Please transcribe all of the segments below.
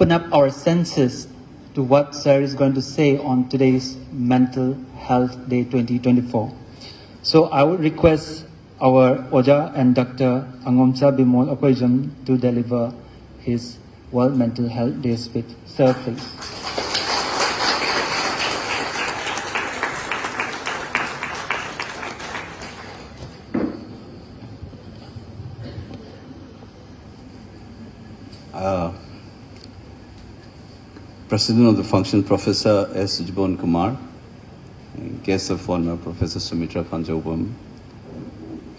open up our senses to what Sir is going to say on today's Mental Health Day 2024. So I would request our Oja and Dr. A Bimol Akoijam to deliver his World Mental Health Day speech. Sir, please. President of the function, Professor S. Jibon Kumar, guest of honor, Professor Sumitra Panjobam,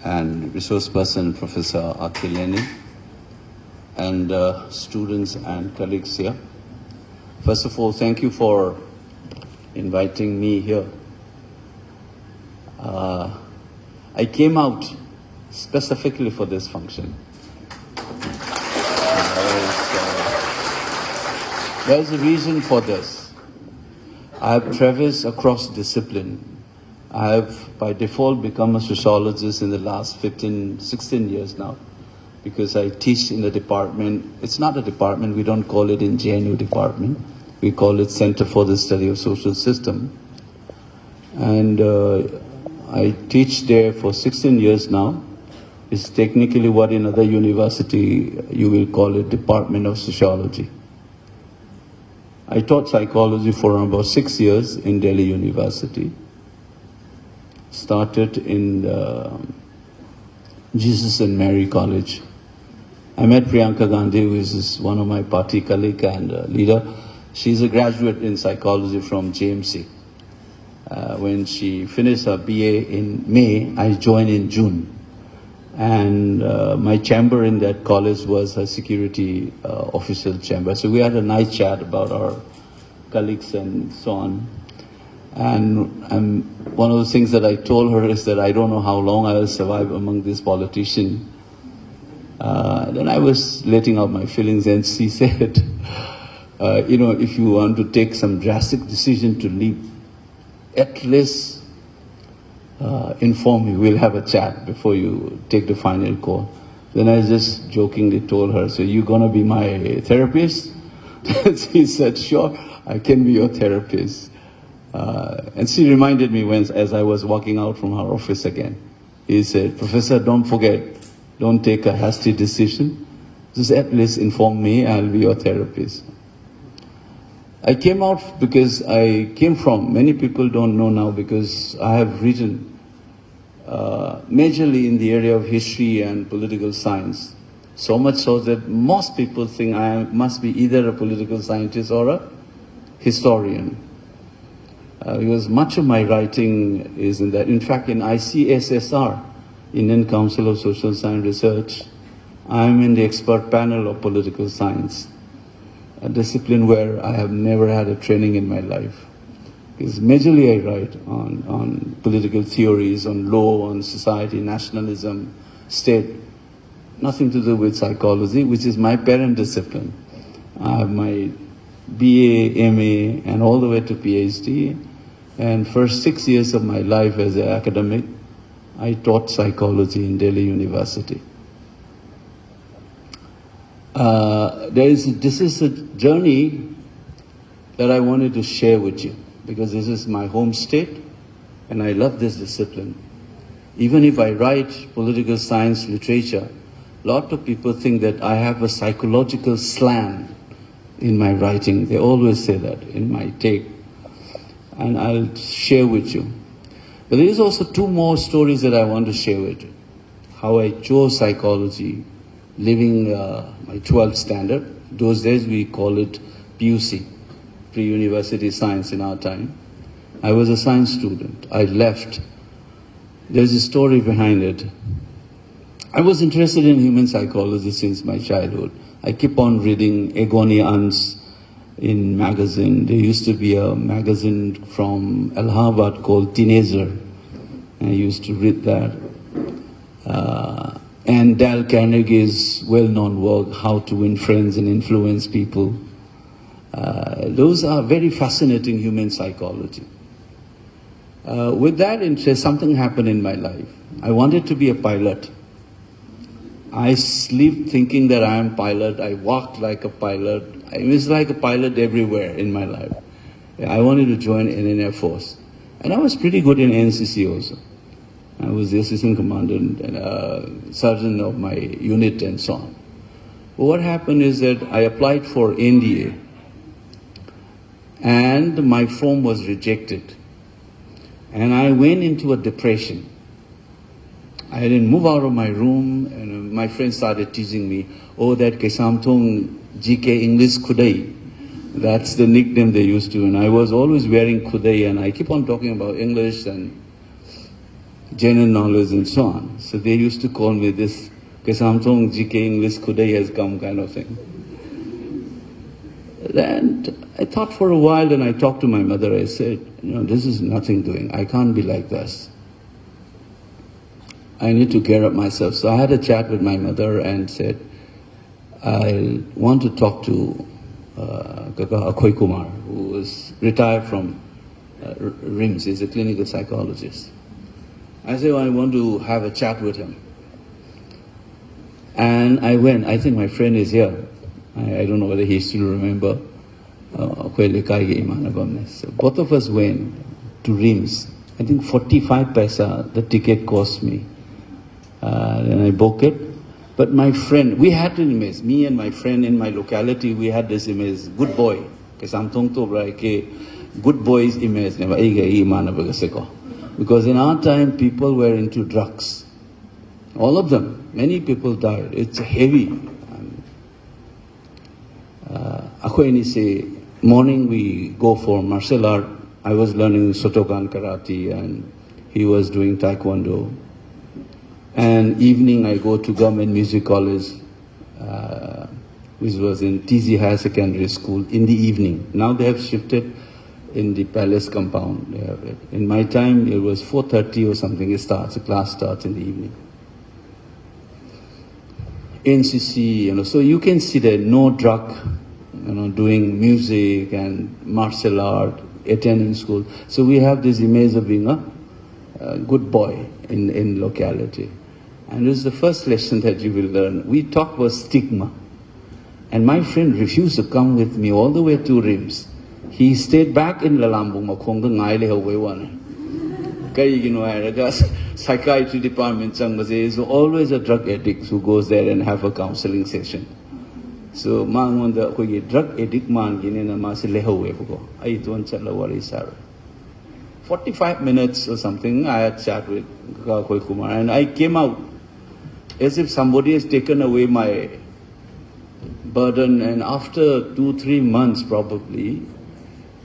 and resource person, Professor Akileni, and students and colleagues here. First of all, thank you for inviting me here. I came out specifically for this function. There's a reason for this. I have traversed across discipline. I have, by default, become a sociologist in the last 16 years now, because I teach in the department. It's not a department, we don't call it in JNU department. We call it Center for the Study of Social System. And I teach there for 16 years now. It's technically what in other university you will call it Department of Sociology. I taught psychology for about 6 years in Delhi University. Started in Jesus and Mary College. I met Priyanka Gandhi, who is one of my party colleague and leader. She's a graduate in psychology from JMC. When she finished her BA in May, I joined in June. And my chamber in that college was her security official chamber. So we had a nice chat about our colleagues and so on. And one of the things that I told her is that I don't know how long I will survive among these politicians. Then I was letting out my feelings, and she said, if you want to take some drastic decision to leave, at least inform me, we'll have a chat before you take the final call. Then I just jokingly told her, so you're going to be my therapist? She said, sure, I can be your therapist. And she reminded me as I was walking out from her office again. He said, Professor, don't forget, don't take a hasty decision. Just at least inform me, I'll be your therapist. I came out because I came from, many people don't know now, because I have written majorly in the area of history and political science. So much so that most people think I must be either a political scientist or a historian. Because much of my writing is in that. In fact, in ICSSR, Indian Council of Social Science Research, I'm in the expert panel of political science, a discipline where I have never had a training in my life. Because majorly I write on political theories, on law, on society, nationalism, state. Nothing to do with psychology, which is my parent discipline. I have my BA, MA, and all the way to PhD. And first 6 years of my life as an academic, I taught psychology in Delhi University. This is a journey that I wanted to share with you, because this is my home state and I love this discipline. Even if I write political science literature, a lot of people think that I have a psychological slant in my writing. They always say that in my take. And I'll share with you. But there is also 2 more stories that I want to share with you. How I chose psychology, living my 12th standard. Those days we call it PUC, pre-university science in our time. I was a science student. I left. There's a story behind it. I was interested in human psychology since my childhood. I keep on reading Egoni Ans in magazine. There used to be a magazine from Allahabad called Teenager. I used to read that. And Dale Carnegie's well-known work, How to Win Friends and Influence People. Those are very fascinating human psychology. With that interest, something happened in my life. I wanted to be a pilot. I sleep thinking that I am pilot. I walk like a pilot. I was like a pilot everywhere in my life. I wanted to join Indian Air Force. And I was pretty good in NCC also. I was the assistant commander and sergeant of my unit and so on. But what happened is that I applied for NDA and my form was rejected. And I went into a depression. I didn't move out of my room, and my friends started teasing me, oh, that Kesamtong GK English Kudai. That's the nickname they used to, and I was always wearing Kudai, and I keep on talking about English and general knowledge and so on. So they used to call me this Kesamtong GK English Kudai has come kind of thing. And I thought for a while, and I talked to my mother. I said, this is nothing doing. I can't be like this. I need to gear up myself. So I had a chat with my mother and said, I want to talk to Kaka Akoijam, who is retired from RIMS. He's a clinical psychologist. I said, I want to have a chat with him. And I went. I think my friend is here. I don't know whether he still remember. So both of us went to RIMS. I think 45 paisa the ticket cost me. And I booked it. But my friend, we had an image. Me and my friend in my locality, we had this image, good boy. Because good boy's image. Because in our time, people were into drugs. All of them. Many people died. It's heavy. Morning we go for martial art. I was learning Shotokan karate and he was doing taekwondo. And evening I go to government music college, which was in TZ Higher Secondary School in the evening. Now they have shifted in the palace compound. They have it. In my time it was 4:30 or something. The class starts in the evening. NCC, so you can see that no drug, doing music and martial art, attending school. So we have this image of being a good boy in locality. And this is the first lesson that you will learn. We talk about stigma. And my friend refused to come with me all the way to RIMS. He stayed back in Lalambung, psychiatry department. Is always a drug addict who goes there and have a counseling session. So, drug addict man ginena masi lehawe ko. Ay tuan chatla wari sar. 45 minutes or something, I had chat with Akoijam, and I came out as if somebody has taken away my burden. And after 2-3 months, probably,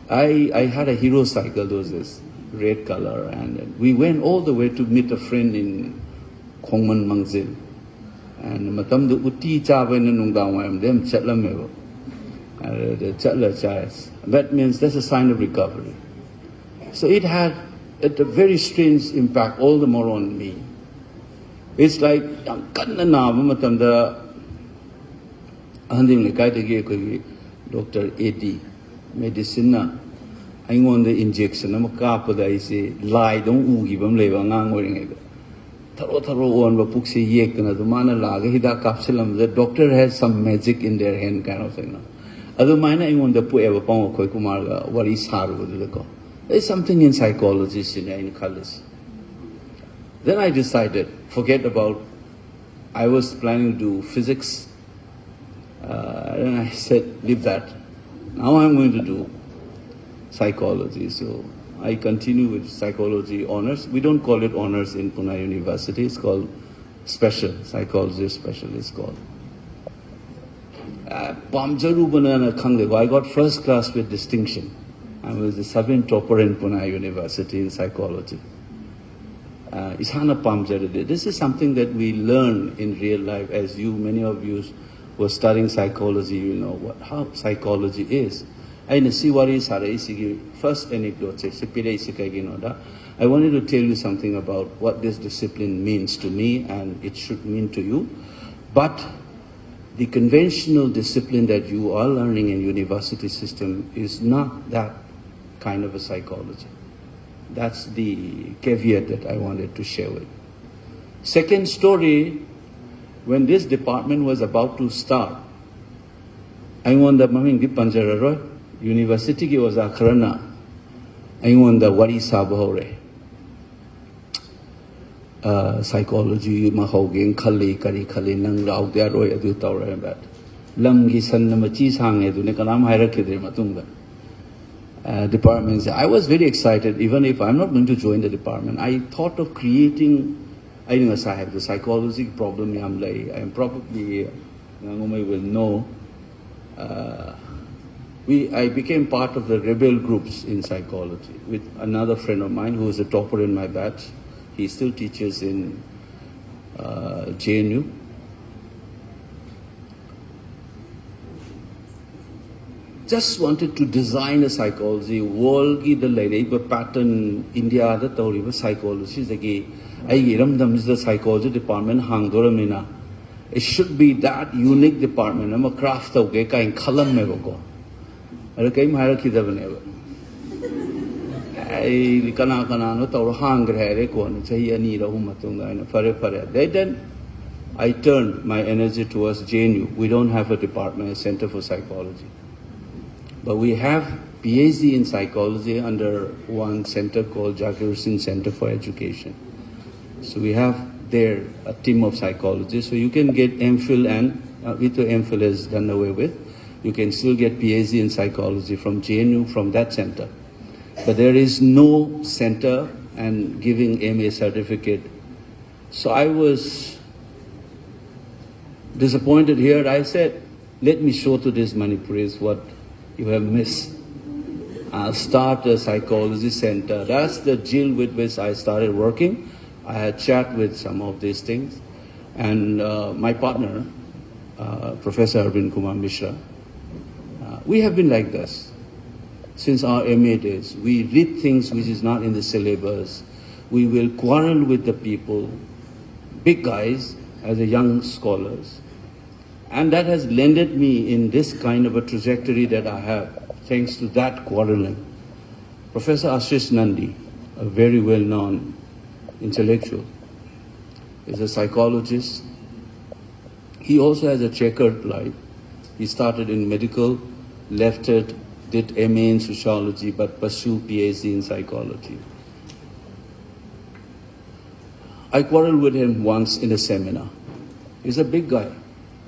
I had a hero cycle. Those days, red color, and we went all the way to meet a friend in Khongman Mangzil. And matam du uti chabe na nungdang wayam dem chatla mebo. The chatla chais. That means that's a sign of recovery. So it had a very strange impact, all the more on me. It's like kanna na matam da andim le kai de ko Dr. AD medicine na aingon the injection na ka pa dai se lai dong u gi bam le ba ngang ori ngai. The doctor has some magic in their hand kind of thing. There's something in psychology in college. Then I decided, forget about, I was planning to do physics. And I said, leave that. Now I'm going to do psychology. So I continue with psychology honors. We don't call it honors in Pune University. It's called special, psychology special it's called. I got first class with distinction. I was the 7th topper in Pune University in psychology. This is something that we learn in real life. As many of you were studying psychology, you know how psychology is. First anecdote, I wanted to tell you something about what this discipline means to me and it should mean to you. But the conventional discipline that you are learning in university system is not that kind of a psychology. That's the caveat that I wanted to share with you. Second story, when this department was about to start, ꯑꯩꯉꯣꯟꯗ ꯃꯃꯤꯡꯗꯤ ꯄꯟꯖꯔꯔꯣꯏ ꯌꯨꯅꯤꯚꯔꯁꯤꯇꯤꯒꯤ ꯑꯣꯖꯥ ꯈꯔꯅ ꯑꯩꯉꯣꯟꯗ ꯋꯥꯔꯤ ꯁꯥꯕ ꯍꯧꯔꯦ psychology ma haugen khalli kari khalli nang raw dia roi adu tawra bat lamgi sanna machi sang edu ne kanam hairakide matungda departments. I was very excited, even if I'm not going to join the department. I thought of creating, I know I have the psychology problem. I am probably, Nangomai will know, I became part of the rebel groups in psychology with another friend of mine who is a topper in my batch. He still teaches in JNU. Just wanted to design a psychology world ki the lady pattern India the tori psychology the psychology department hangdoramina. It should be that unique department. I'm a craft of gay kind kalam me go. I came hierarchy the never. I kana no toro hangre kon say ani rahumatunga fare. Then I turned my energy towards JNU. We don't have a department, a center for psychology. But we have PhD in psychology under one center called Zakir Hussain Center for Education. So we have there a team of psychologists. So you can get MPhil and with the MPhil is done away with. You can still get PhD in psychology from JNU from that center. But there is no center and giving MA certificate. So I was disappointed here. I said, let me show to these Manipuris what you have missed. I'll start a psychology center. That's the jill with which I started working. I had chat with some of these things. And my partner, Professor Arvind Kumar Mishra, we have been like this since our MA days. We read things which is not in the syllabus. We will quarrel with the people, big guys, as a young scholars. And that has landed me in this kind of a trajectory that I have, thanks to that quarreling. Professor Ashish Nandi, a very well-known intellectual, is a psychologist. He also has a checkered life. He started in medical, left it, did MA in sociology, but pursued PhD in psychology. I quarreled with him once in a seminar. He's a big guy.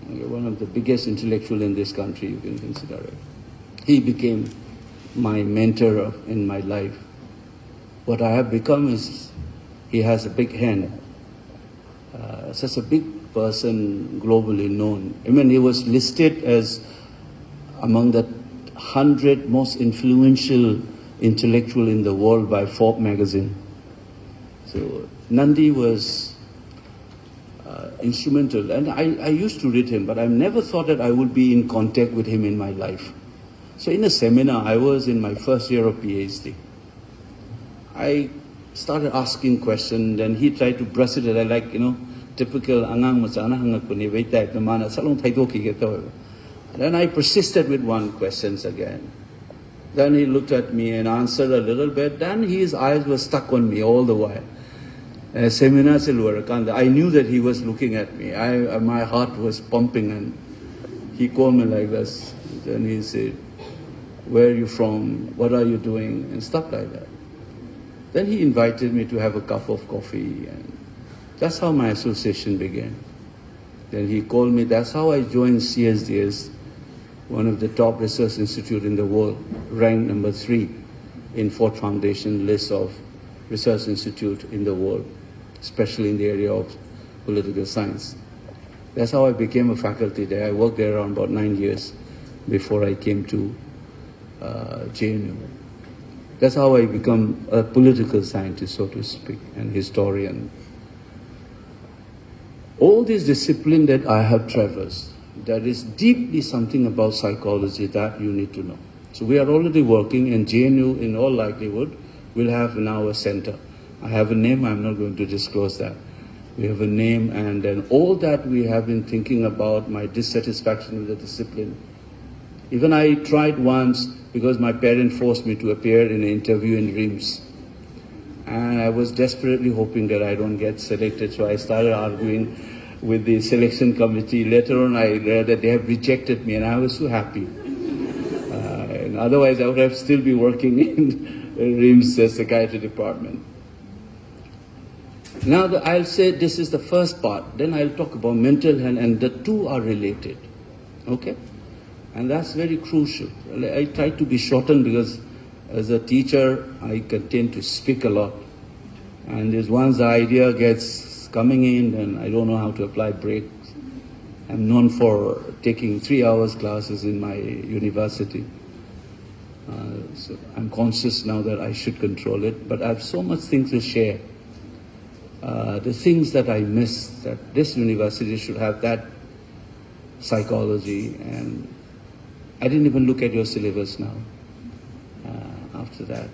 One of the biggest intellectuals in this country, you can consider it. He became my mentor in my life. What I have become is, he has a big hand. Such a big person, globally known. I mean, he was listed as among the 100 most influential intellectual in the world by Forbes magazine. So Nandi was instrumental, and I used to read him, but I never thought that I would be in contact with him in my life. So in a seminar, I was in my first year of PhD. I started asking questions, and he tried to brush it, I like, typical angang machana hangakuni wait type namana salong thaidoki geto. Then I persisted with one question again. Then he looked at me and answered a little bit. Then his eyes were stuck on me all the while. Seminar I knew that he was looking at me. My heart was pumping, and he called me like this. Then he said, "Where are you from? What are you doing?" and stuff like that. Then he invited me to have a cup of coffee, and that's how my association began. Then he called me. That's how I joined CSDS, one of the top research institute in the world, ranked number 3 in Ford Foundation list of research institute in the world, especially in the area of political science. That's how I became a faculty there. I worked there around about 9 years before I came to JNU. That's how I become a political scientist, so to speak, and historian. All this discipline that I have traversed, there is deeply something about psychology that you need to know. So we are already working, and JNU, in all likelihood, will have now a center. I have a name, I'm not going to disclose that. We have a name, and then all that we have been thinking about, my dissatisfaction with the discipline. Even I tried once, because my parents forced me to appear in an interview in Reims. And I was desperately hoping that I don't get selected, so I started arguing with the selection committee. Later on, I read that they have rejected me, and I was so happy. And otherwise, I would have still be working in RIMS psychiatry department. Now, I'll say this is the first part. Then I'll talk about mental health, and the two are related. Okay? And that's very crucial. I try to be shortened because as a teacher, I tend to speak a lot. And as once the idea gets coming in, then I don't know how to apply breaks. I'm known for taking 3 hours classes in my university. So I'm conscious now that I should control it, but I have so much things to share. The things that I miss, that this university should have that psychology, and I didn't even look at your syllabus now after that.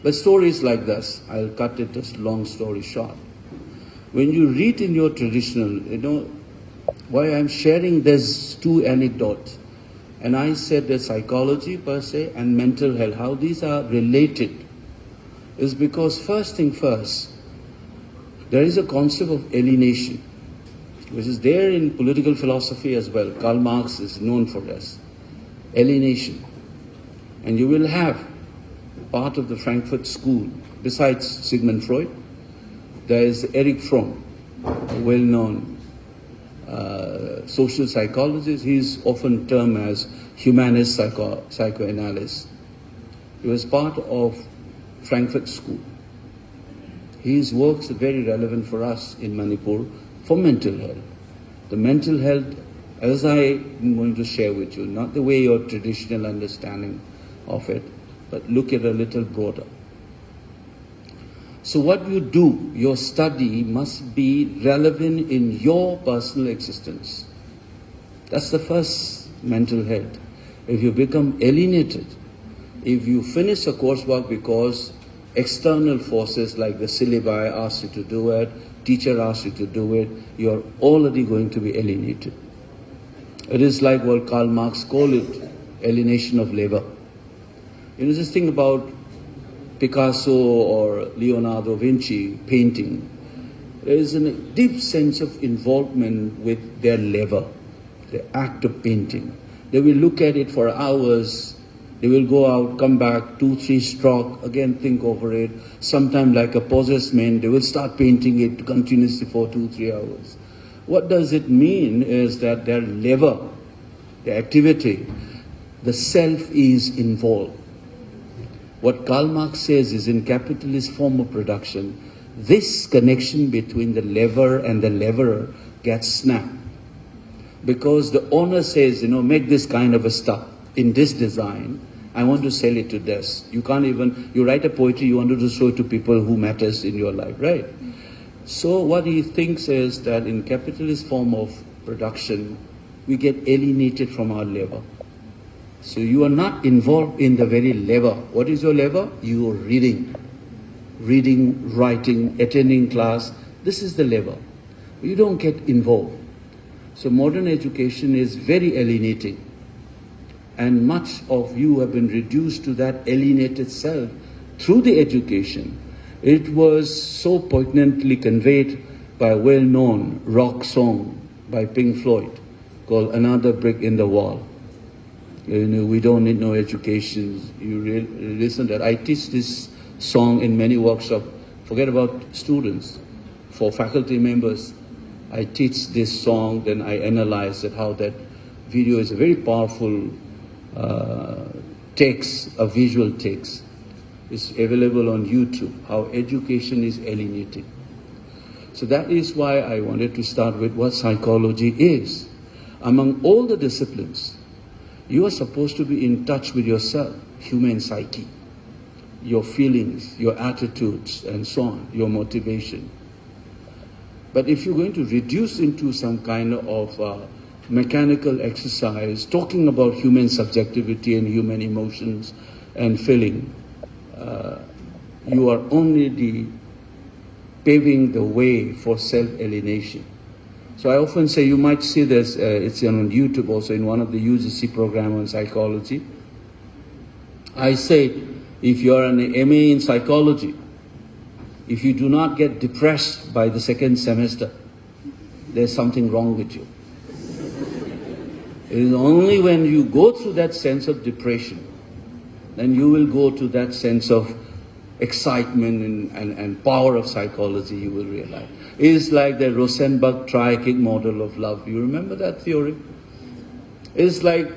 But stories like this, I'll cut it as long story short. When you read in your traditional, why I'm sharing these two anecdotes, and I said that psychology per se and mental health, how these are related, is because first thing first, there is a concept of alienation, which is there in political philosophy as well. Karl Marx is known for this. Alienation. And you will have part of the Frankfurt School, besides Sigmund Freud, there is Erich Fromm, a well-known social psychologist. He is often termed as humanist psychoanalyst. He was part of Frankfurt School. His works are very relevant for us in Manipur for mental health. The mental health, as I am going to share with you, not the way your traditional understanding of it, but look at a little broader. So what you do, your study must be relevant in your personal existence. That's the first mental health. If you become alienated, if you finish a coursework because external forces like the syllabi ask you to do it, teacher asks you to do it, you're already going to be alienated. It is like what Karl Marx called it, alienation of labor. Just think about Picasso or Leonardo da Vinci painting. There is a deep sense of involvement with their labor, the act of painting. They will look at it for hours. They will go out, come back, 2-3 stroke, again think over it. Sometimes like a possessed man, they will start painting it continuously for 2-3 hours. What does it mean is that their labor, their activity, the self is involved. What Karl Marx says is in capitalist form of production, this connection between the lever and the leverer gets snapped. Because the owner says, make this kind of a stuff in this design. I want to sell it to this. You write a poetry, you want to show it to people who matters in your life, right? So what he thinks is that in capitalist form of production, we get alienated from our labor. So you are not involved in the very labor. What is your labor? You are reading, writing, attending class. This is the labor. You don't get involved. So modern education is very alienating. And much of you have been reduced to that alienated self through the education. It was so poignantly conveyed by a well-known rock song by Pink Floyd called Another Brick in the Wall. We don't need no education. You listen to that. I teach this song in many workshops. Forget about students. For faculty members, I teach this song, then I analyze it, how that video is a very powerful text, a visual text. It's available on YouTube, how education is alienating. So that is why I wanted to start with what psychology is. Among all the disciplines, you are supposed to be in touch with yourself, human psyche, your feelings, your attitudes, and so on, your motivation. But if you're going to reduce into some kind of mechanical exercise, talking about human subjectivity and human emotions and feeling, you are only paving the way for self-alienation. So I often say, you might see this, it's on YouTube also in one of the UGC program on psychology. I say, if you are an MA in psychology, if you do not get depressed by the second semester, there's something wrong with you. It is only when you go through that sense of depression, then you will go to that sense of excitement and power of psychology, you will realize. It is like the Rosenberg triarchic model of love. You remember that theory? It's like,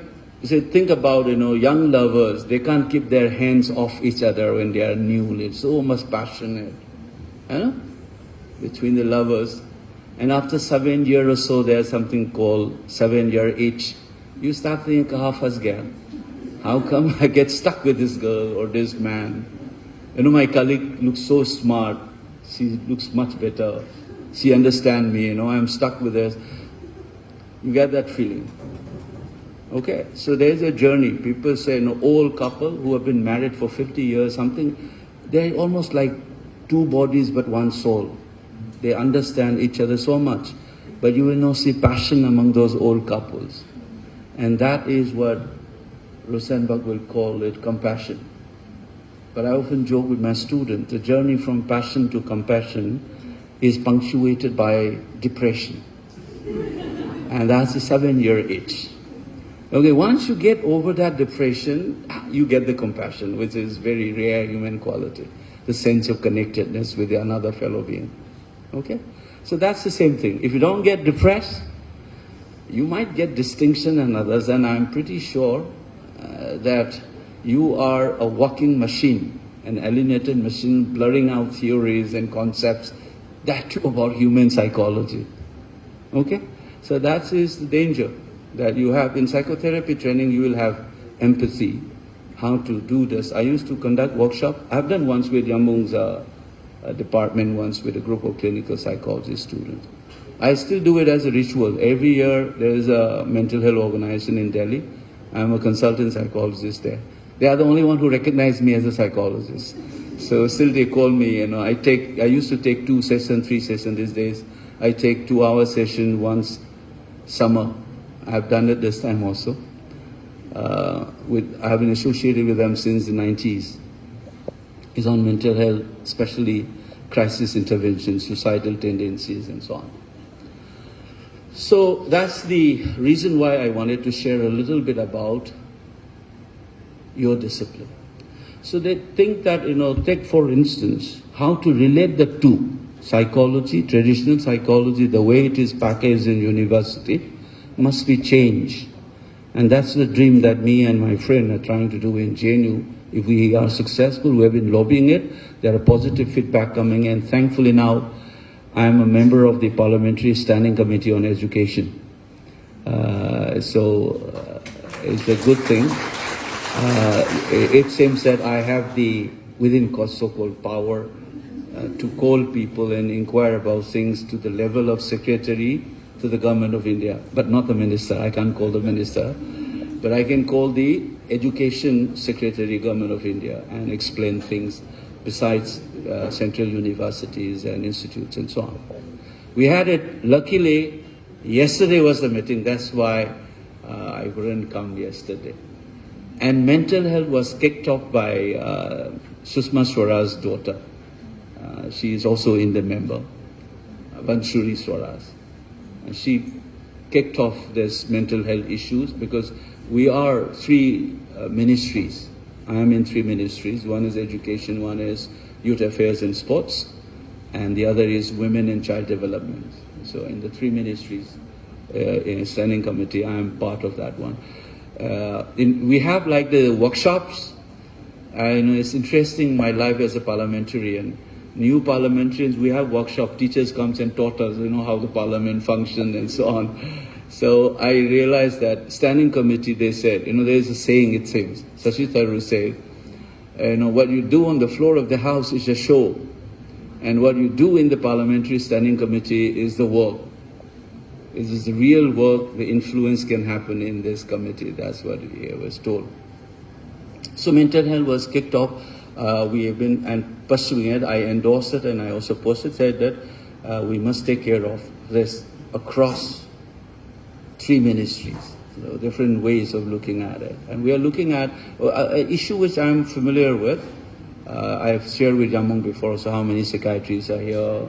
say, think about, young lovers, they can't keep their hands off each other when they are new. It's so much passionate, between the lovers. And after 7 years or so, there's something called 7-year itch. You start thinking, kaha fas gaya? How come I get stuck with this girl or this man? My colleague looks so smart. She looks much better. She understands me, I'm stuck with her. You get that feeling. Okay, so there's a journey. People say, old couple who have been married for 50 years, something, they're almost like two bodies but one soul. They understand each other so much. But you will not see passion among those old couples. And that is what Rosenberg will call it compassion. But I often joke with my students, the journey from passion to compassion is punctuated by depression. And that's a 7-year itch. Okay, once you get over that depression, you get the compassion, which is very rare human quality. The sense of connectedness with another fellow being. Okay? So that's the same thing. If you don't get depressed, you might get distinction and others, and I'm pretty sure that you are a walking machine, an alienated machine, blurring out theories and concepts, that too about human psychology. Okay? So that is the danger that you have. In psychotherapy training, you will have empathy, how to do this. I used to conduct workshop. I've done once with Yamung's department, once with a group of clinical psychology students. I still do it as a ritual. Every year there is a mental health organization in Delhi. I'm a consultant psychologist there. They are the only one who recognize me as a psychologist. So still they call me, I used to take 2 sessions, 3 sessions these days. I take 2-hour session once summer. I've done it this time also. I have been associated with them since the 90s. It's on mental health, especially crisis intervention, suicidal tendencies and so on. So that's the reason why I wanted to share a little bit about your discipline. So they think that, take for instance, how to relate the two, psychology, traditional psychology, the way it is packaged in university, must be changed. And that's the dream that me and my friend are trying to do in JNU. If we are successful, we have been lobbying it, there are positive feedback coming in. Thankfully now, I am a member of the Parliamentary Standing Committee on Education. So it's a good thing. It seems that I have the, within so-called power, to call people and inquire about things to the level of secretary to the government of India, but not the minister. I can't call the minister, but I can call the education secretary, government of India, and explain things besides central universities and institutes and so on. We had it, luckily, yesterday was the meeting, that's why I couldn't come yesterday. And mental health was kicked off by Sushma Swaraj's daughter. She is also Indian member, Vanshuri Swaraj. And she kicked off this mental health issues because we are 3 ministries. I am in 3 ministries. One is education, one is youth affairs and sports, and the other is women and child development. So in the 3 ministries, in a standing committee, I am part of that one. We have like the workshops. It's interesting, my life as a parliamentarian. New parliamentarians, we have workshop. Teachers comes and taught us, how the parliament functions and so on. So I realized that standing committee, they said, there's a saying, it seems, Shashi Tharoor said, what you do on the floor of the house is a show. And what you do in the parliamentary standing committee is the work. It is the real work, the influence can happen in this committee. That's what he was told. So mental health was kicked off. We have been pursuing it. I endorsed it and I also posted, said that we must take care of this across 3 ministries, different ways of looking at it. And we are looking at an issue which I'm familiar with. I've shared with Yamung before, so how many psychiatrists are here,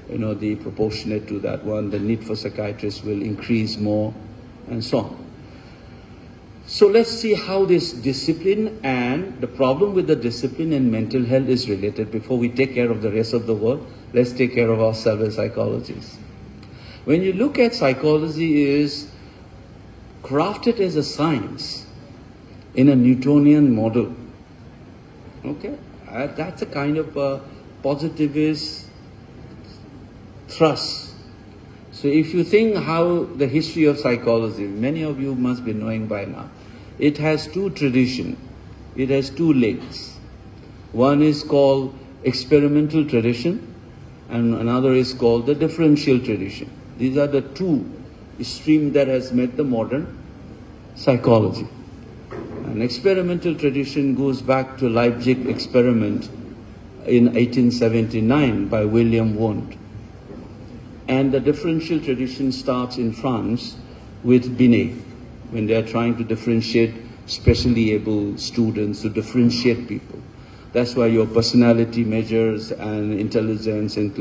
the proportionate to that one, the need for psychiatrists will increase more, and so on. So let's see how this discipline and the problem with the discipline and mental health is related. Before we take care of the rest of the world, let's take care of ourselves as psychologists. When you look at psychology, is crafted as a science in a Newtonian model. Okay, that's a kind of a positivist thrust. So if you think how the history of psychology, many of you must be knowing by now, it has two traditions, it has two legs. One is called experimental tradition and another is called the differential tradition. These are the two streams that has made the modern psychology. An experimental tradition goes back to Leipzig experiment in 1879 by William Wundt. And the differential tradition starts in France with Binet, when they are trying to differentiate specially able students, to differentiate people. That's why your personality measures and intelligence, and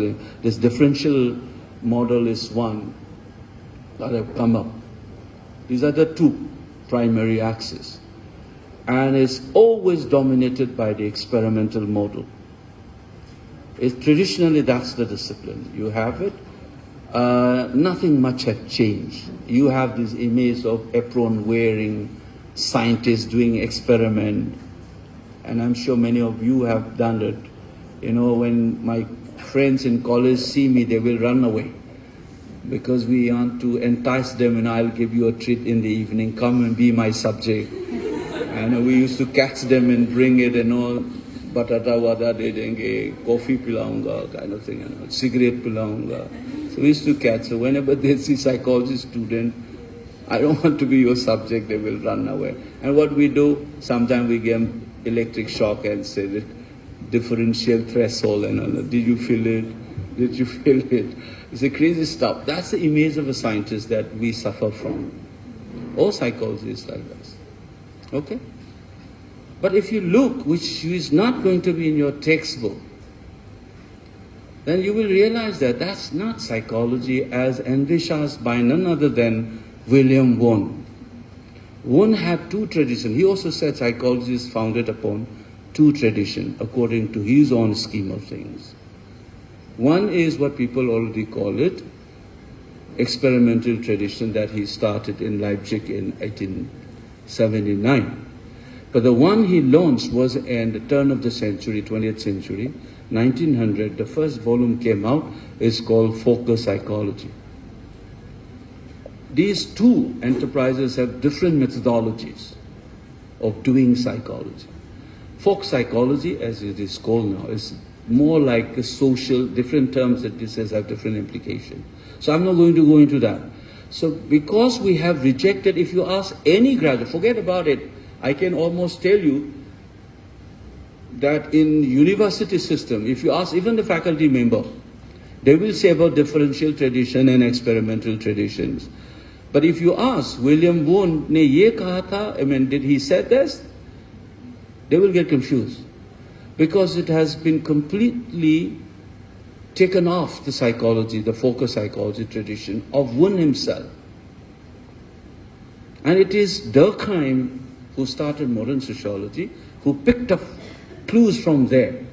this differential model is one that have come up. These are the two primary axes. And it's always dominated by the experimental model. Traditionally, that's the discipline. You have it. Nothing much had changed. You have this image of apron-wearing scientists doing experiment, and I'm sure many of you have done it. When my friends in college see me, they will run away because we want to entice them, and I'll give you a treat in the evening, come and be my subject. And we used to catch them and bring it, batata wada de denge, coffee pilaunga, kind of thing, cigarette pilaunga. So we used to catch. So whenever they see psychology student, I don't want to be your subject, they will run away. And what we do, sometimes we give them electric shock and say that differential threshold and all that. Did you feel it? Did you feel it? It's a crazy stuff. That's the image of a scientist that we suffer from. All psychology is like this. Okay? But if you look, which is not going to be in your textbook, then you will realize that that's not psychology as envisaged by none other than William Wundt. Wundt had two traditions. He also said psychology is founded upon two traditions, according to his own scheme of things. One is what people already call it, experimental tradition that he started in Leipzig in 1879. But the one he launched was in the turn of the century, 20th century, 1900, the first volume came out, is called Focus Psychology. These two enterprises have different methodologies of doing psychology. Folk psychology, as it is called now, is more like a social, different terms that this has have different implications. So I'm not going to go into that. So because we have rejected, if you ask any graduate, forget about it, I can almost tell you that in university system, if you ask even the faculty member, they will say about differential tradition and experimental traditions. But if you ask William Wundt ne ye kaha tha, did he say this? They will get confused because it has been completely taken off the psychology, the focus psychology tradition of Wundt himself. And it is Durkheim who started modern sociology, who picked up clues from there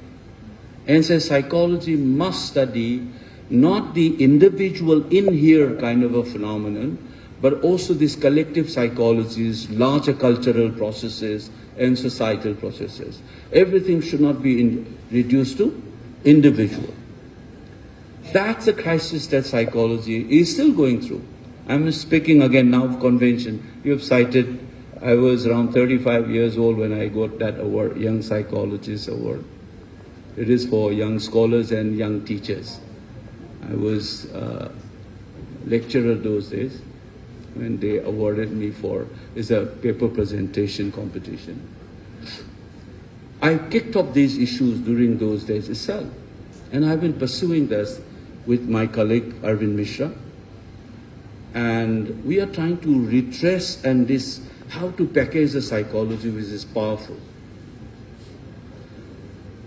and says psychology must study not the individual in here kind of a phenomenon, but also these collective psychologies, larger cultural processes and societal processes. Everything should not be reduced to individual. That's a crisis that psychology is still going through. I'm speaking again now of convention. You have cited, I was around 35 years old when I got that award, Young Psychologist Award. It is for young scholars and young teachers. I was a lecturer those days when they awarded me for, it's a paper presentation competition. I kicked off these issues during those days itself. And I've been pursuing this with my colleague Arvind Mishra. And we are trying to retrace and how to package the psychology which is powerful.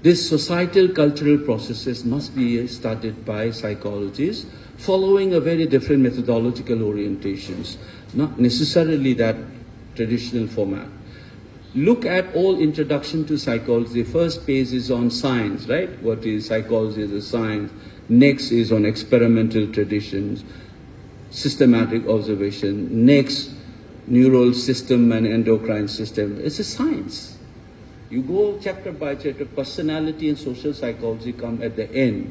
These societal cultural processes must be studied by psychologists following a very different methodological orientations, not necessarily that traditional format. Look at all introduction to psychology. First page is on science, right? What is psychology as a science? Next is on experimental traditions, systematic observation. Next, neural system and endocrine system. It's a science. You go chapter by chapter, personality and social psychology come at the end.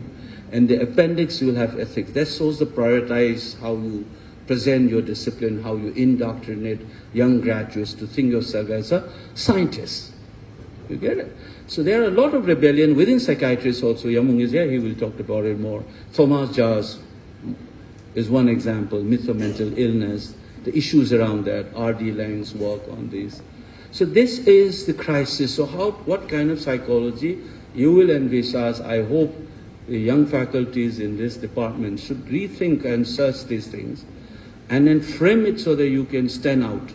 And the appendix will have ethics. That shows the prioritize how you present your discipline, how you indoctrinate young graduates to think yourself as a scientist. You get it? So there are a lot of rebellion within psychiatrists also. Yamung is here, he will talk about it more. Thomas Jars is one example, myth of mental illness, the issues around that, R.D. Lang's work on this. So this is the crisis. So what kind of psychology you will envisage? I hope the young faculties in this department should rethink and search these things and then frame it so that you can stand out.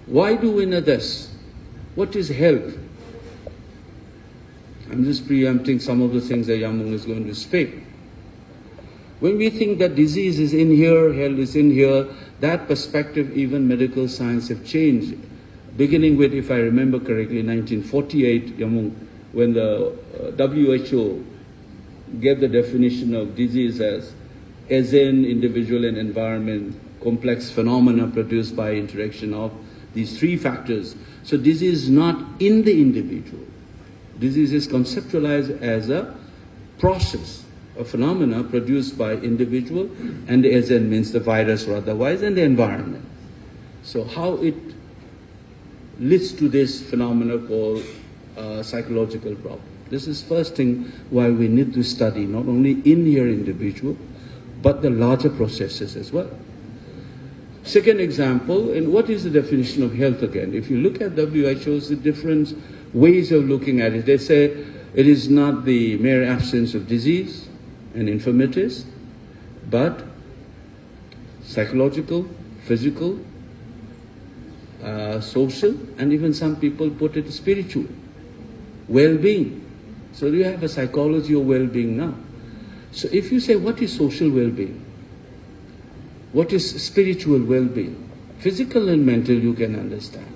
Why do we know this? What is health? I'm just preempting some of the things that Yamung is going to speak. When we think that disease is in here, health is in here, that perspective, even medical science have changed. Beginning with, if I remember correctly, 1948, Yamung, when the WHO gave the definition of disease as an individual and environment, complex phenomena produced by interaction of these three factors. So disease is not in the individual. Disease is conceptualized as a process, a phenomena produced by individual, and the SN means the virus or otherwise, and the environment. So how it leads to this phenomena called psychological problem. This is first thing why we need to study not only in your individual, but the larger processes as well. Second example, and what is the definition of health again? If you look at WHO's, the different ways of looking at it, they say it is not the mere absence of disease and infirmities, but psychological, physical, social, and even some people put it spiritual, well-being. So you have a psychology of well-being now. So if you say, what is social well-being? What is spiritual well-being? Physical and mental you can understand.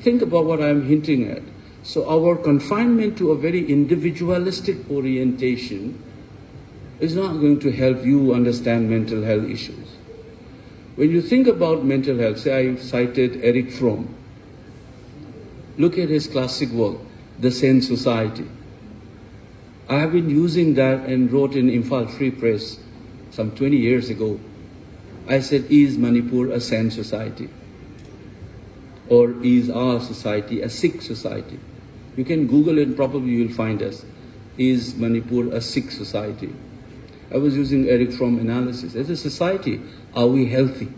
Think about what I'm hinting at. So our confinement to a very individualistic orientation is not going to help you understand mental health issues. When you think about mental health, say I cited Erich Fromm. Look at his classic work, The Sane Society. I have been using that and wrote in Imphal Free Press some 20 years ago. I said, is Manipur a sane society? Or is our society a sick society? You can Google it, probably you will find us. Is Manipur a sick society? I was using Erich Fromm analysis. As a society, are we healthy?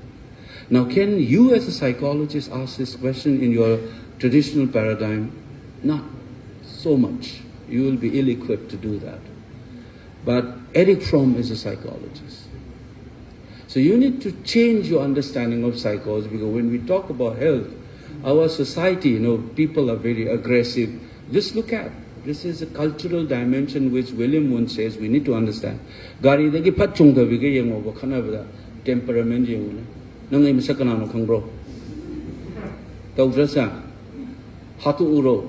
Now, can you as a psychologist ask this question in your traditional paradigm? Not so much. You will be ill-equipped to do that. But Erich Fromm is a psychologist. So you need to change your understanding of psychology, because when we talk about health, our society, people are very aggressive. Just look at, this is a cultural dimension which William Wundt says we need to understand. Gari dagi patchung da bige yang obo khana bada temperament yang una. Nangai misakana no khangbro. Taudrasa hatu uro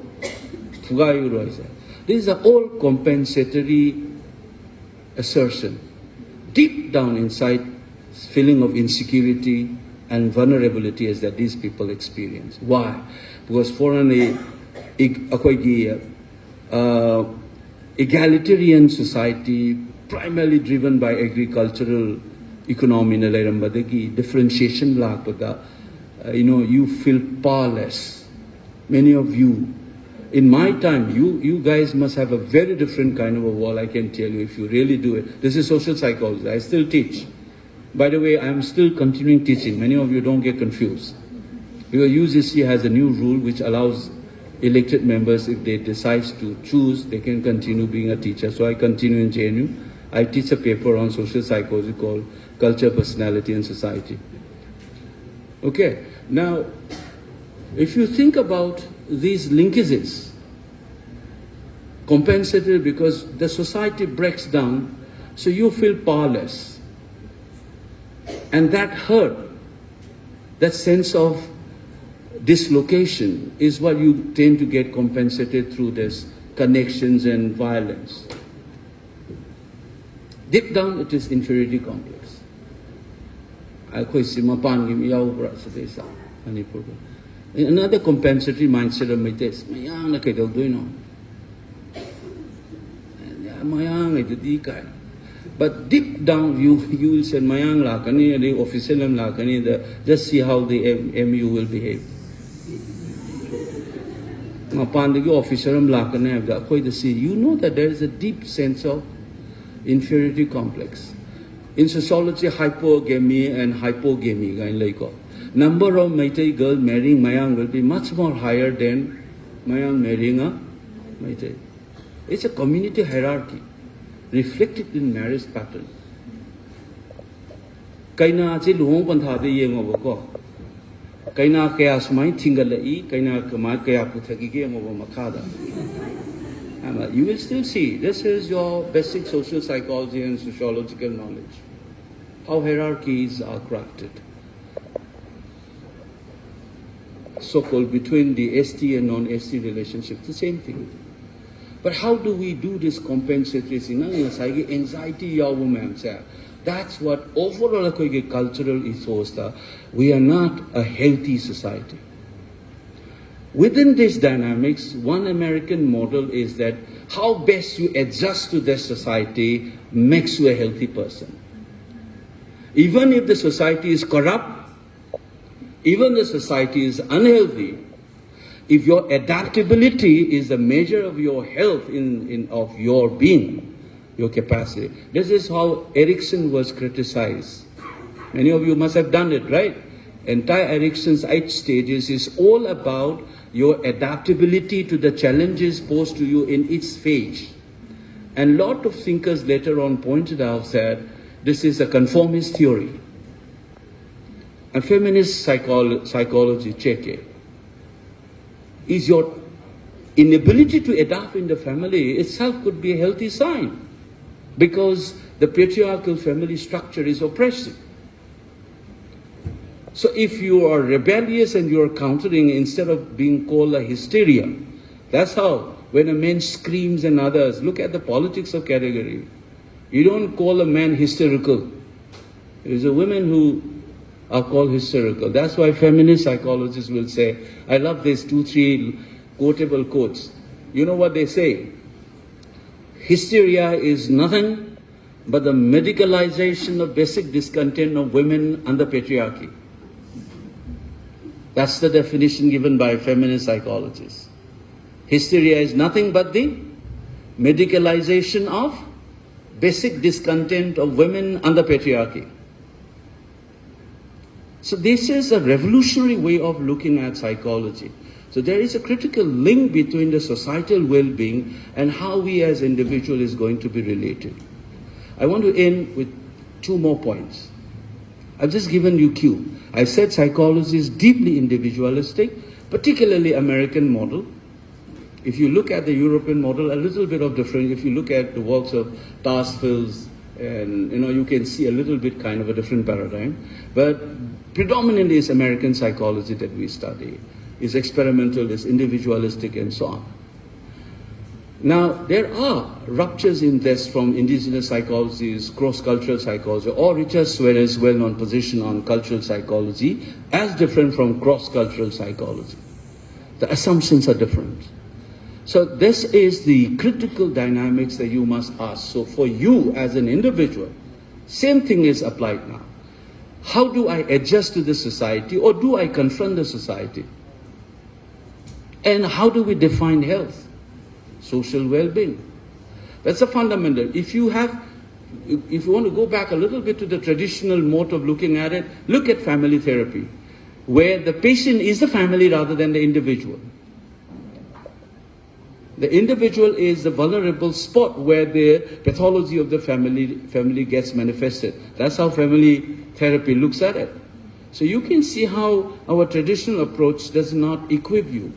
fugai uro isa. These are all compensatory assertion. Deep down inside, feeling of insecurity and vulnerability is that these people experience. Why? Because for an egalitarian society, primarily driven by agricultural economy, differentiation, you feel powerless. Many of you, in my time, you guys must have a very different kind of a wall, I can tell you, if you really do it. This is social psychology. I still teach. By the way, I'm still continuing teaching. Many of you don't get confused. Because UGC has a new rule which allows elected members, if they decide to choose, they can continue being a teacher. So I continue in JNU. I teach a paper on social psychology called Culture, Personality and Society. Okay, now, if you think about these linkages, Compensatory because the society breaks down, so you feel powerless. And that hurt, that sense of dislocation is what you tend to get compensated through this connections and violence. Deep down, it is inferiority complex. Another compensatory mindset of Metis, but deep down, you will say, Mayang lakani, the official lakani, just see how the MU will behave. Mapandagi officer lakani, you know that there is a deep sense of inferiority complex. In sociology, hypogamy and hypogamy, number of Meitei girls marrying Mayang will be much more higher than Mayang marrying a Meitei. It's a community hierarchy reflected in marriage pattern. Kaina achi luhong pantha de yengobo ko. Kaina kaya sumai thingalai, kaina kama kaya puthagi ge yengobo makhada. You will still see, this is your basic social psychology and sociological knowledge. How hierarchies are crafted. So-called between the ST and non-ST relationships, the same thing. But how do we do this compensatory thing? Anxiety, that's what overall cultural ethos. We are not a healthy society. Within these dynamics, one American model is that how best you adjust to this society makes you a healthy person. Even if the society is corrupt, even the society is unhealthy, if your adaptability is the measure of your health of your being, your capacity. This is how Erikson was criticized. Many of you must have done it, right? Entire Erikson's 8 stages is all about your adaptability to the challenges posed to you in each phase. And a lot of thinkers later on pointed out that this is a conformist theory. And feminist psychology, check it. Is your inability to adapt in the family itself could be a healthy sign, because the patriarchal family structure is oppressive. So if you are rebellious and you are countering, instead of being called a hysteria, that's how when a man screams and others, look at the politics of category. You don't call a man hysterical. It is the women who are called hysterical. That's why feminist psychologists will say, I love these 2-3 quotable quotes. You know what they say? Hysteria is nothing but the medicalization of basic discontent of women under patriarchy. That's the definition given by feminist psychologists. Hysteria is nothing but the medicalization of basic discontent of women under patriarchy. So this is a revolutionary way of looking at psychology. So there is a critical link between the societal well-being and how we as individuals is going to be related. I want to end with 2 more points. I've just given you cue. I said psychology is deeply individualistic, particularly American model. If you look at the European model, a little bit of different. If you look at the works of Tarsfels, and you can see a little bit kind of a different paradigm. But predominantly it's American psychology that we study. It's experimental, it's individualistic, and so on. Now, there are ruptures in this from indigenous psychologies, cross-cultural psychology, or Richard Swearer's well-known position on cultural psychology as different from cross-cultural psychology. The assumptions are different. So this is the critical dynamics that you must ask. So for you as an individual, same thing is applied now. How do I adjust to the society, or do I confront the society? And how do we define health? Social well-being. That's a fundamental. If you want to go back a little bit to the traditional mode of looking at it, look at family therapy, where the patient is the family rather than the individual. The individual is the vulnerable spot where the pathology of the family gets manifested. That's how family therapy looks at it. So you can see how our traditional approach does not equip you.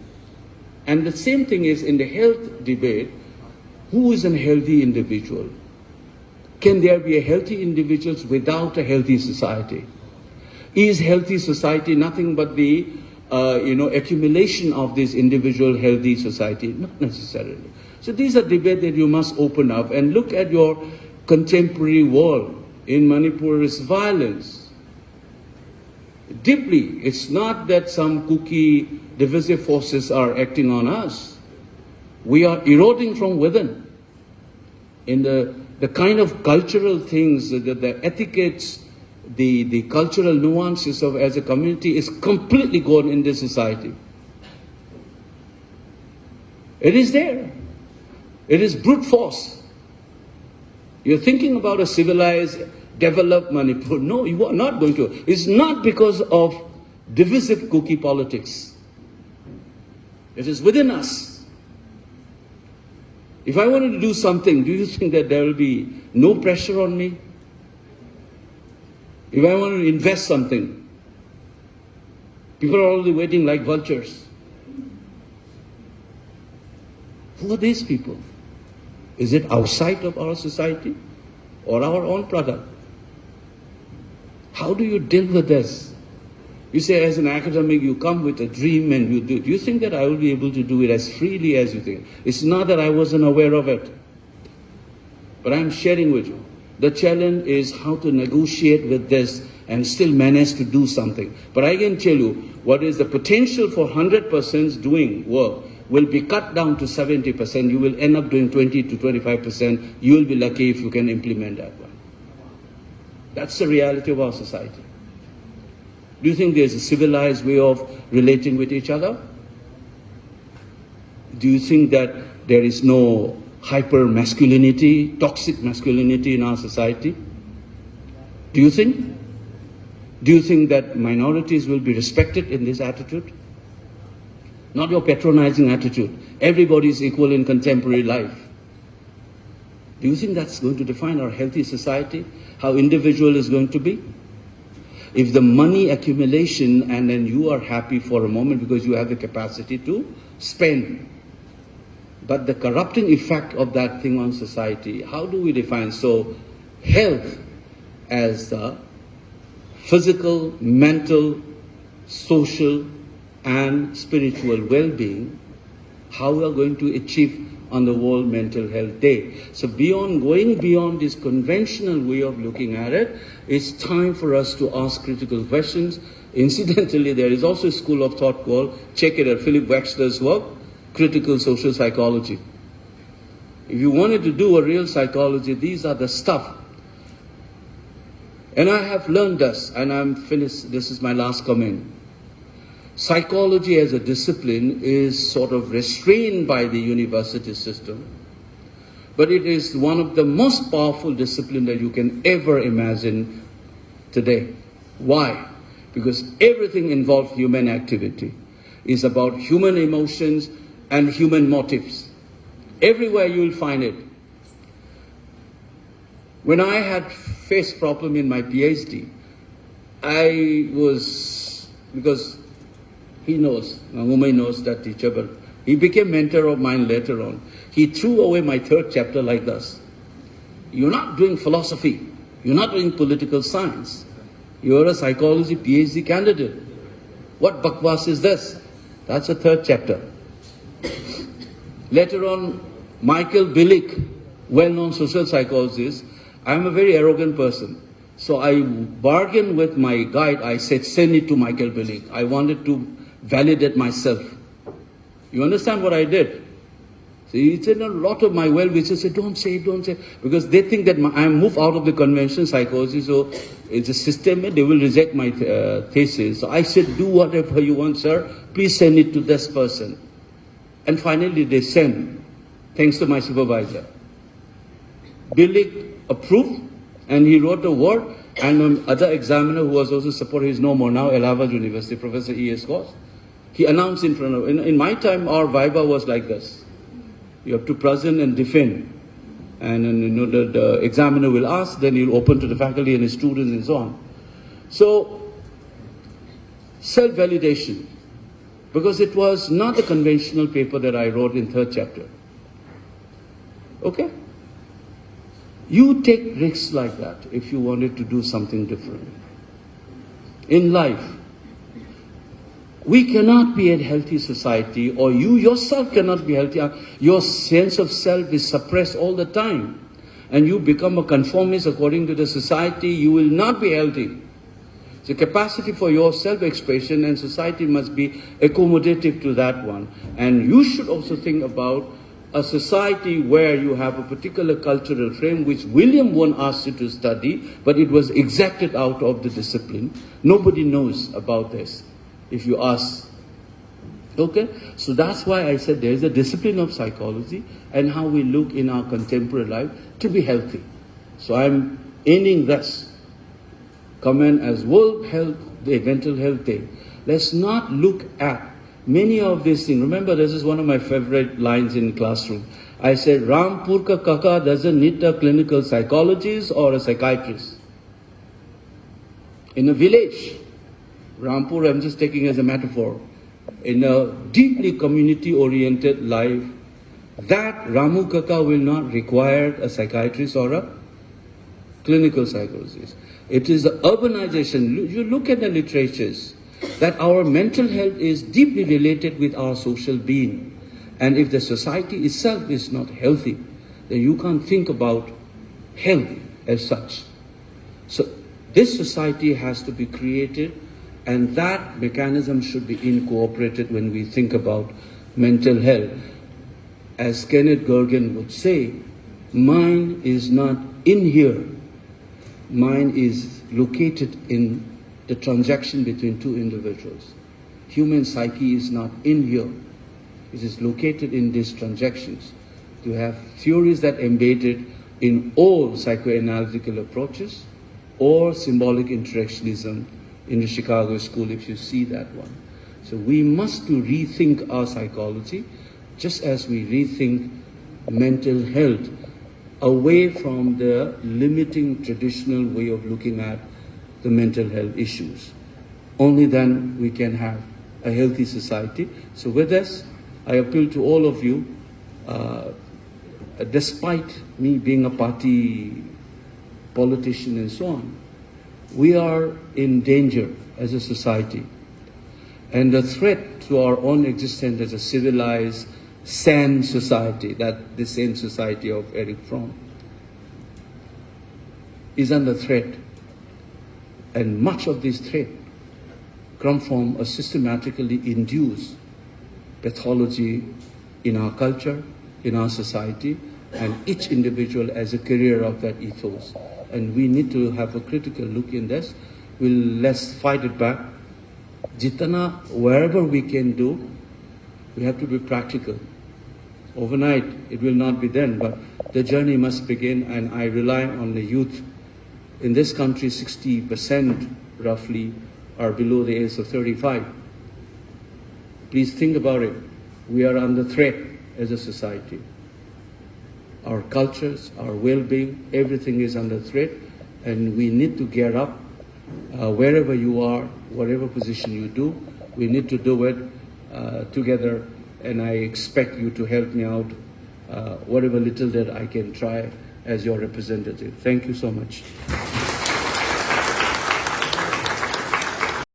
And the same thing is in the health debate. Who is a healthy individual? Can there be a healthy individual without a healthy society? Is healthy society nothing but the accumulation of this individual healthy society? Not necessarily. So these are debates that you must open up and look at your contemporary world. In Manipur is violence. Deeply. It's not that some kooky divisive forces are acting on us. We are eroding from within. In the kind of cultural things, the etiquettes, the cultural nuances of as a community is completely gone in this society. It is there. It is brute force. You're thinking about a civilized, developed Manipur. No, you are not going to. It's not because of divisive cookie politics. It is within us. If I wanted to do something, do you think that there will be no pressure on me? If I want to invest something, people are already waiting like vultures. Who are these people? Is it outside of our society or our own product? How do you deal with this? You say as an academic you come with a dream and you do. Do you think that I will be able to do it as freely as you think? It's not that I wasn't aware of it. But I'm sharing with you. The challenge is how to negotiate with this and still manage to do something. But I can tell you what is the potential for 100% doing work will be cut down to 70%. You will end up doing 20 to 25%. You will be lucky if you can implement that one. That's the reality of our society. Do you think there's a civilized way of relating with each other? Do you think that there is no hyper masculinity, toxic masculinity in our society? Do you think? Do you think that minorities will be respected in this attitude? Not your patronizing attitude. Everybody is equal in contemporary life. Do you think that's going to define our healthy society? How individual is going to be? If the money accumulation and then you are happy for a moment because you have the capacity to spend, but the corrupting effect of that thing on society, how do we define? So health as the physical, mental, social and spiritual well-being, how we are going to achieve on the World Mental Health Day. So going beyond this conventional way of looking at it, it's time for us to ask critical questions. Incidentally, there is also a school of thought called, check it out, Philip Wexler's work, Critical Social Psychology. If you wanted to do a real psychology, these are the stuff. And I have learned this, and I'm finished, this is my last comment. Psychology as a discipline is sort of restrained by the university system, but it is one of the most powerful disciplines that you can ever imagine today. Why? Because everything involved human activity is about human emotions and human motives. Everywhere you will find it. When I had faced problem in my PhD, I was, because he knows, Nangumai knows that teacher, but he became mentor of mine later on. He threw away my third chapter like this. You're not doing philosophy. You're not doing political science. You're a psychology PhD candidate. What bakwas is this? That's the third chapter. Later on, Michael Billick, well-known social psychologist, I'm a very arrogant person. So I bargained with my guide. I said, send it to Michael Billick. I wanted to validate myself. You understand what I did? So he said a lot of my well-wishers said, don't say, because they think that I move out of the conventional psychology, so it's a system, they will reject my thesis. So I said, do whatever you want, sir. Please send it to this person. And finally they sent, thanks to my supervisor. Billick approved, and he wrote a word, and other examiner who was also supported, he's no more now, Allahabad University, Professor E.S. Ghosh. He announced in front of, in my time, our Viva was like this. You have to present and defend. And the examiner will ask, then he'll open to the faculty and his students and so on. So, self-validation. Because it was not the conventional paper that I wrote in third chapter. Okay? You take risks like that if you wanted to do something different. In life, we cannot be a healthy society, or you yourself cannot be healthy. Your sense of self is suppressed all the time. And you become a conformist according to the society, you will not be healthy. The capacity for your self-expression and society must be accommodative to that one. And you should also think about a society where you have a particular cultural frame which William won't ask you to study, but it was exacted out of the discipline. Nobody knows about this if you ask. Okay? So that's why I said there is a discipline of psychology and how we look in our contemporary life to be healthy. So I'm ending this comment as World Health Day, Mental Health Day. Let's not look at many of these things. Remember, this is one of my favorite lines in classroom. I said, Rampur ka kaka doesn't need a clinical psychologist or a psychiatrist. In a village, Rampur I'm just taking as a metaphor, in a deeply community-oriented life, that Ramu kaka will not require a psychiatrist or a clinical psychologist. It is the urbanization. You look at the literatures, that our mental health is deeply related with our social being. And if the society itself is not healthy, then you can't think about health as such. So this society has to be created, and that mechanism should be incorporated when we think about mental health. As Kenneth Gergen would say, mind is not in here. Mind is located in the transaction between two individuals. Human psyche is not in here. It is located in these transactions. You have theories that embedded in all psychoanalytical approaches or symbolic interactionism in the Chicago School, if you see that one. So we must to rethink our psychology just as we rethink mental health away from the limiting traditional way of looking at the mental health issues. Only then we can have a healthy society. So with this, I appeal to all of you, despite me being a party politician and so on, we are in danger as a society. And the threat to our own existence as a civilized, sane society, that the sane society of Eric Fromm, is under threat. And much of this threat come from a systematically induced pathology in our culture, in our society, and each individual as a carrier of that ethos. And we need to have a critical look in this. Let's fight it back. Jitana, wherever we can do, we have to be practical. Overnight, it will not be done, but the journey must begin, and I rely on the youth. In this country, 60% roughly are below the age of 35. Please think about it. We are under threat as a society. Our cultures, our well-being, everything is under threat, and we need to gear up. Wherever you are, whatever position you do, we need to do it together, and I expect you to help me out, whatever little that I can try as your representative. Thank you so much.